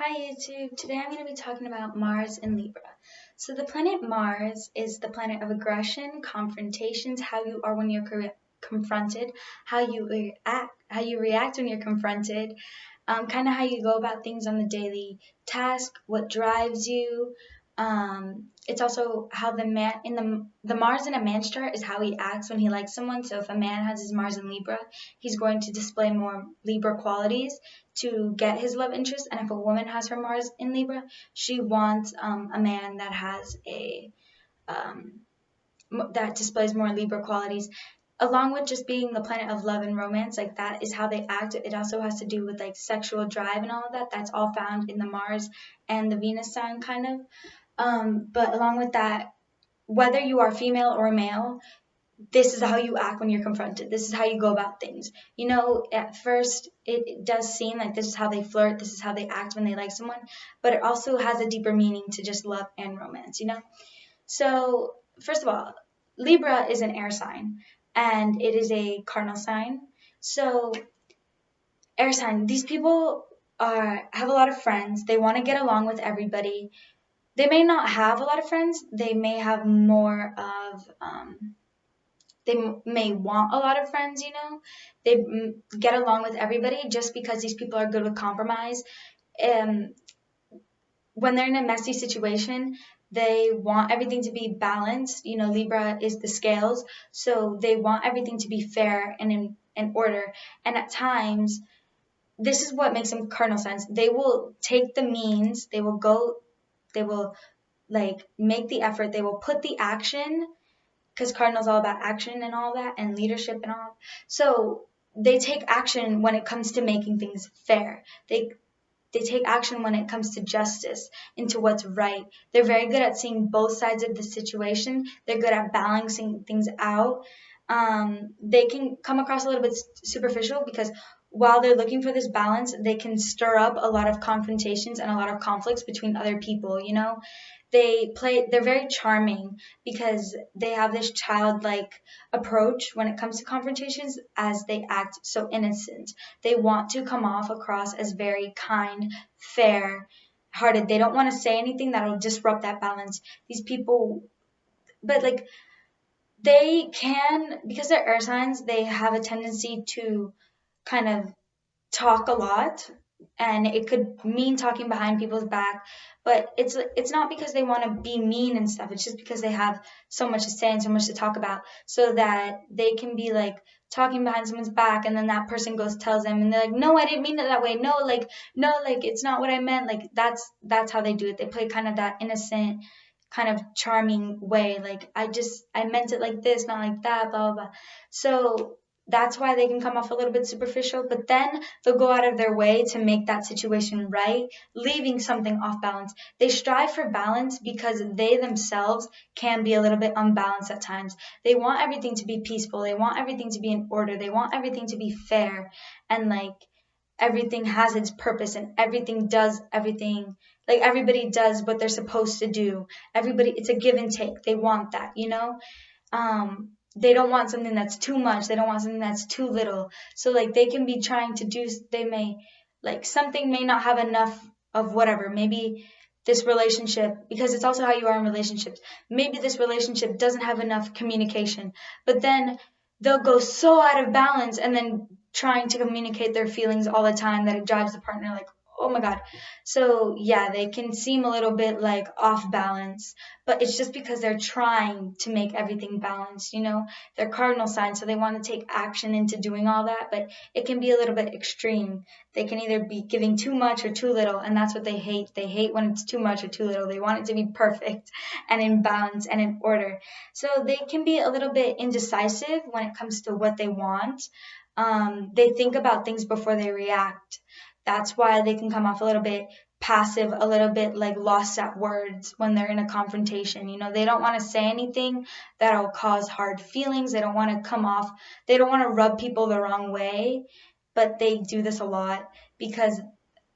Hi YouTube, today I'm going to be talking about Mars in Libra. So the planet Mars is the planet of aggression, confrontations, how you are when you're confronted, how you react when you're confronted, kind of how you go about things on the daily task, what drives you. It's also how the Mars in a man's chart is how he acts when he likes someone. So if a man has his Mars in Libra, he's going to display more Libra qualities to get his love interest. And if a woman has her Mars in Libra, she wants a man that has that displays more Libra qualities, along with just being the planet of love and romance. Like, that is how they act. It also has to do with like sexual drive and all of that. That's all found in the Mars and the Venus sign, kind of. But along with that, whether you are female or male, this is how you act when you're confronted. This is how you go about things. You know, at first it does seem like this is how they flirt, this is how they act when they like someone, but it also has a deeper meaning to just love and romance, you know? So, first of all, Libra is an air sign, and it is a cardinal sign. So, air sign, these people have a lot of friends. They want to get along with everybody. They may not have a lot of friends. They may have more of they may want a lot of friends, you know. They get along with everybody just because these people are good with compromise. When they're in a messy situation, they want everything to be balanced. You know, Libra is the scales, so they want everything to be fair and in order. And at times, this is what makes them cardinal signs. They will take the means, they will like make the effort, they will put the action, because Cardinal's all about action and all that, and leadership and all. So they take action when it comes to making things fair. They take action when it comes to justice, into what's right. They're very good at seeing both sides of the situation. They're good at balancing things out. They can come across a little bit superficial because while they're looking for this balance, they can stir up a lot of confrontations and a lot of conflicts between other people, you know? They're very charming because they have this childlike approach when it comes to confrontations, as they act so innocent. They want to come off across as very kind, fair hearted. They don't want to say anything that'll disrupt that balance. These people, but like, they can, because they're air signs, they have a tendency to kind of talk a lot, and it could mean talking behind people's back, but it's not because they want to be mean and stuff. It's just because they have so much to say and so much to talk about, so that they can be like talking behind someone's back, and then that person goes tells them, and they're like, no, I didn't mean it that way, no, like it's not what I meant. Like, that's how they do it. They play kind of that innocent, kind of charming way, like, I meant it like this, not like that, blah blah blah. So that's why they can come off a little bit superficial, but then they'll go out of their way to make that situation right, leaving something off balance. They strive for balance because they themselves can be a little bit unbalanced at times. They want everything to be peaceful. They want everything to be in order. They want everything to be fair, and like, everything has its purpose, and everything does everything. Like, everybody does what they're supposed to do. Everybody, it's a give and take. They want that, you know? They don't want something that's too much. They don't want something that's too little. So like, they can be trying to do, they may, like, something may not have enough of whatever. Maybe this relationship, because it's also how you are in relationships, maybe this relationship doesn't have enough communication, but then they'll go so out of balance, and then trying to communicate their feelings all the time, that it drives the partner like, oh my god. So yeah, they can seem a little bit like off balance, but it's just because they're trying to make everything balanced, you know. They're cardinal signs, so they want to take action into doing all that, but it can be a little bit extreme. They can either be giving too much or too little, and that's what they hate. They hate when it's too much or too little. They want it to be perfect and in balance and in order. So they can be a little bit indecisive when it comes to what they want. They think about things before they react. That's why they can come off a little bit passive, a little bit like lost at words when they're in a confrontation. You know, they don't want to say anything that'll cause hard feelings. They don't want to come off, they don't want to rub people the wrong way, but they do this a lot because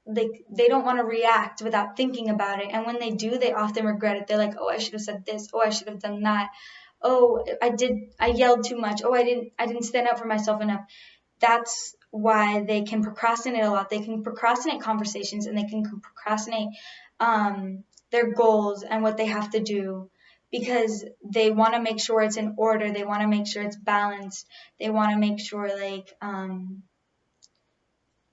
they don't want to react without thinking about it. And when they do, they often regret it. They're like, oh, I should have said this. Oh, I should have done that. Oh, I yelled too much. Oh, I didn't stand up for myself enough. That's why they can procrastinate a lot. They can procrastinate conversations, and they can procrastinate their goals and what they have to do, because they want to make sure it's in order. They want to make sure it's balanced. They want to make sure, like,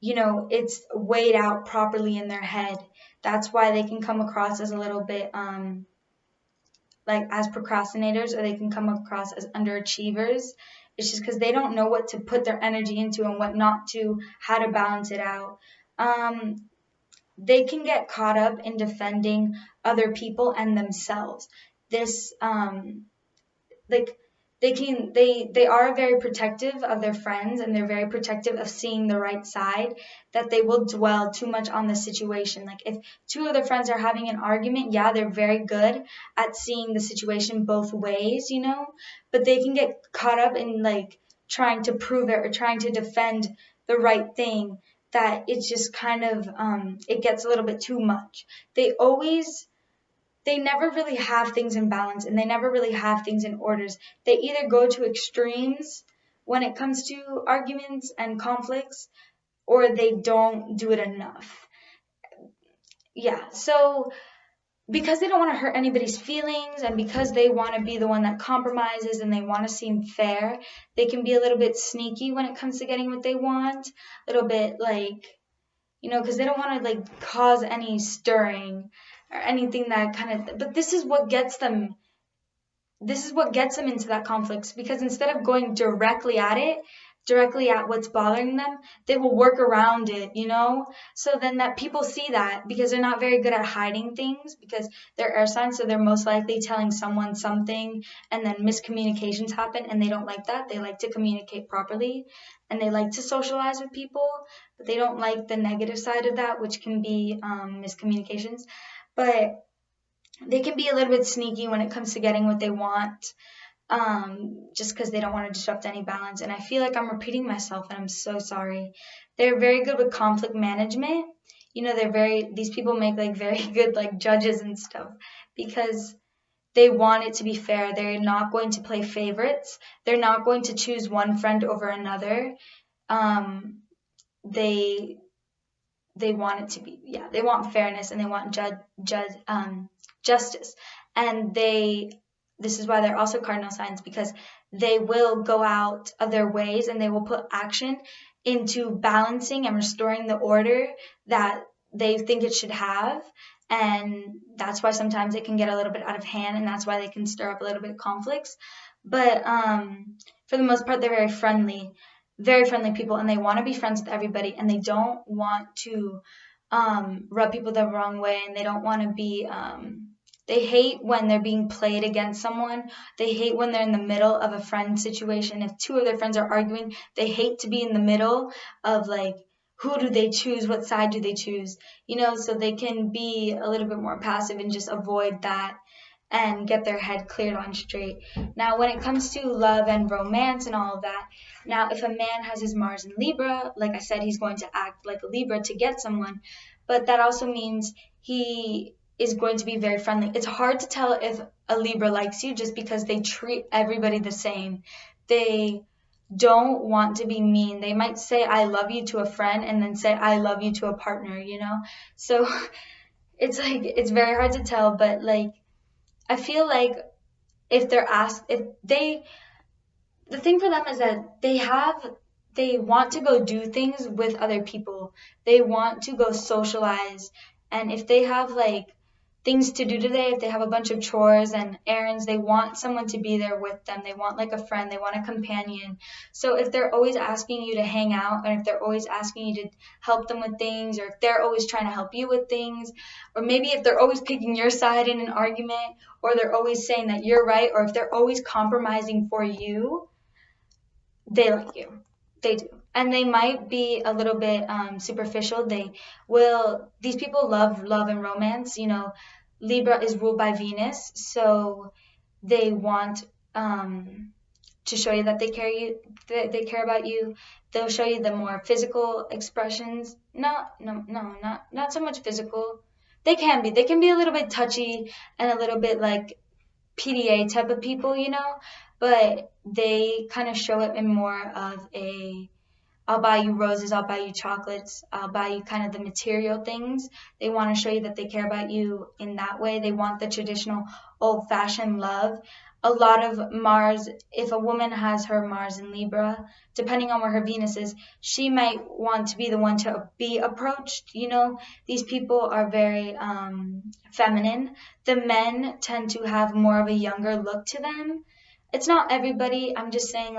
it's weighed out properly in their head. That's why they can come across as a little bit like as procrastinators, or they can come across as underachievers. It's just because they don't know what to put their energy into and what not to, how to balance it out. They can get caught up in defending other people and themselves. This like they are very protective of their friends, and they're very protective of seeing the right side, that they will dwell too much on the situation. Like, if two of their friends are having an argument, yeah, they're very good at seeing the situation both ways, but they can get caught up in, like, trying to prove it or trying to defend the right thing, that it's just kind of it gets a little bit too much. They never really have things in balance, and they never really have things in orders. They either go to extremes when it comes to arguments and conflicts, or they don't do it enough. Yeah, so because they don't want to hurt anybody's feelings, and because they want to be the one that compromises and they want to seem fair, they can be a little bit sneaky when it comes to getting what they want. A little bit, like, because they don't want to, like, cause any stirring or anything that kind of, but this is what gets them into that conflict, because instead of going directly at what's bothering them, they will work around it, so then that people see that, because they're not very good at hiding things, because they're air signs, so they're most likely telling someone something, and then miscommunications happen, and they don't like that. They like to communicate properly, and they like to socialize with people, but they don't like the negative side of that, which can be miscommunications. But they can be a little bit sneaky when it comes to getting what they want, just because they don't want to disrupt any balance. And I feel like I'm repeating myself, and I'm so sorry. They're very good with conflict management. These people make, like, very good, like, judges and stuff, because they want it to be fair. They're not going to play favorites. They're not going to choose one friend over another. They want it to be, they want fairness, and they want justice. And this is why they're also cardinal signs, because they will go out of their ways, and they will put action into balancing and restoring the order that they think it should have. And that's why sometimes it can get a little bit out of hand, and that's why they can stir up a little bit of conflicts. But for the most part, they're very friendly people, and they want to be friends with everybody, and they don't want to rub people the wrong way, and they don't want to be they hate when they're being played against someone. They hate when they're in the middle of a friend situation. If two of their friends are arguing, they hate to be in the middle of, like, who do they choose? What side do they choose? So they can be a little bit more passive and just avoid that and get their head cleared on straight. Now, when it comes to love and romance and all of that, now, if a man has his Mars in Libra, like I said, he's going to act like a Libra to get someone, but that also means he is going to be very friendly. It's hard to tell if a Libra likes you just because they treat everybody the same. They don't want to be mean. They might say I love you to a friend and then say I love you to a partner, So it's like, it's very hard to tell, but, like, I feel like if they're asked, the thing for them is that they want to go do things with other people. They want to go socialize. And if they have, like, things to do today, if they have a bunch of chores and errands, they want someone to be there with them. They want, like, a friend. They want a companion. So if they're always asking you to hang out, and if they're always asking you to help them with things, or if they're always trying to help you with things, or maybe if they're always picking your side in an argument, or they're always saying that you're right, or if they're always compromising for you, they like you. They do. And they might be a little bit superficial. These people love and romance. Libra is ruled by Venus, so they want to show you that they care about you. They'll show you the more physical expressions. Not so much physical. They can be a little bit touchy and a little bit like PDA type of people, but they kind of show it in more of a I'll buy you roses, I'll buy you chocolates, I'll buy you kind of the material things. They want to show you that they care about you in that way. They want the traditional old-fashioned love. A lot of Mars, if a woman has her Mars in Libra, depending on where her Venus is, she might want to be the one to be approached. These people are very feminine. The men tend to have more of a younger look to them. It's not everybody. I'm just saying,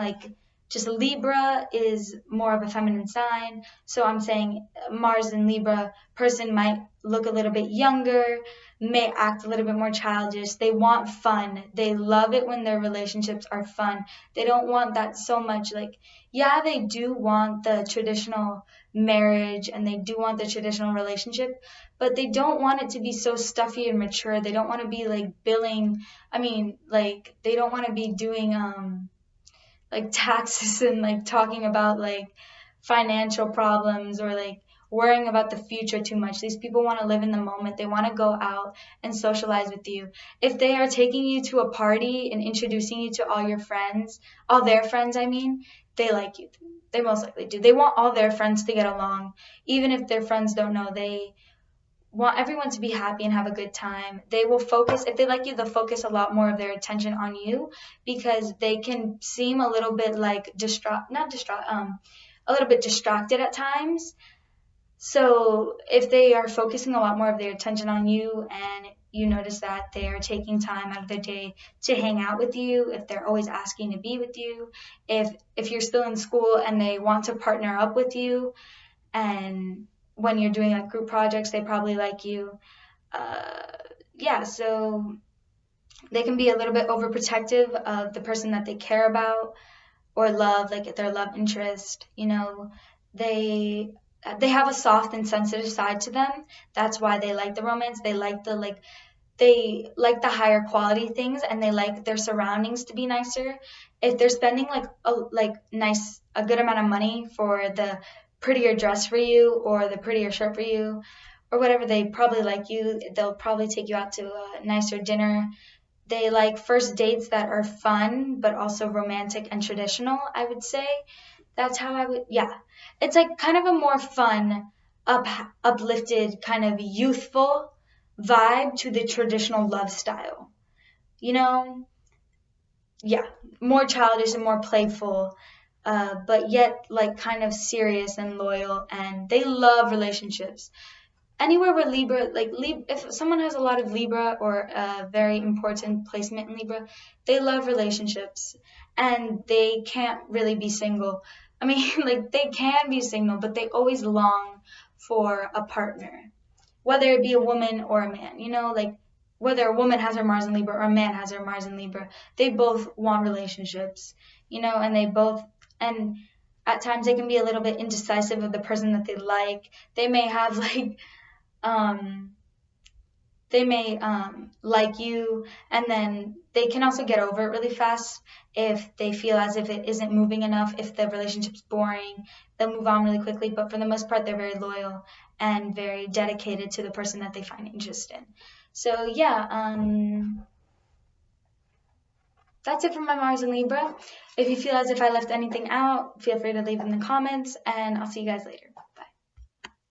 just Libra is more of a feminine sign. So I'm saying Mars in Libra person might look a little bit younger, may act a little bit more childish. They want fun. They love it when their relationships are fun. They don't want that so much. They do want the traditional marriage and they do want the traditional relationship, but they don't want it to be so stuffy and mature. They don't want to be billing. They don't want to be doing taxes and talking about financial problems or worrying about the future too much. These people want to live in the moment. They want to go out and socialize with you. If they are taking you to a party and introducing you to all your friends, all their friends, they like you. They most likely do. They want all their friends to get along. Even if their friends don't know, they want everyone to be happy and have a good time. They will focus, if they like you, they'll focus a lot more of their attention on you because they can seem a little bit a little bit distracted at times. So if they are focusing a lot more of their attention on you and you notice that they are taking time out of their day to hang out with you, if they're always asking to be with you, if you're still in school and they want to partner up with you, and when you're doing group projects, they probably like you. So they can be a little bit overprotective of the person that they care about or love, their love interest. They have a soft and sensitive side to them. That's why they like the romance. They like the higher quality things, and they like their surroundings to be nicer. If they're spending a good amount of money for the prettier dress for you or the prettier shirt for you or whatever, they probably like you. They'll probably take you out to a nicer dinner. They like first dates that are fun but also romantic and traditional, I would say. That's how it's kind of a more fun, uplifted, kind of youthful vibe to the traditional love style. More childish and more playful, but yet kind of serious and loyal, and they love relationships. Anywhere where Libra, if someone has a lot of Libra or a very important placement in Libra, they love relationships and they can't really be single. They can be single, but they always long for a partner, whether it be a woman or a man, whether a woman has her Mars in Libra or a man has her Mars in Libra, they both want relationships, and at times they can be a little bit indecisive of the person that they like. They may have like you, and then they can also get over it really fast if they feel as if it isn't moving enough. If the relationship's boring, they'll move on really quickly, but for the most part, they're very loyal and very dedicated to the person that they find interest in. So that's it for my Mars in Libra. If you feel as if I left anything out, feel free to leave in the comments, and I'll see you guys later.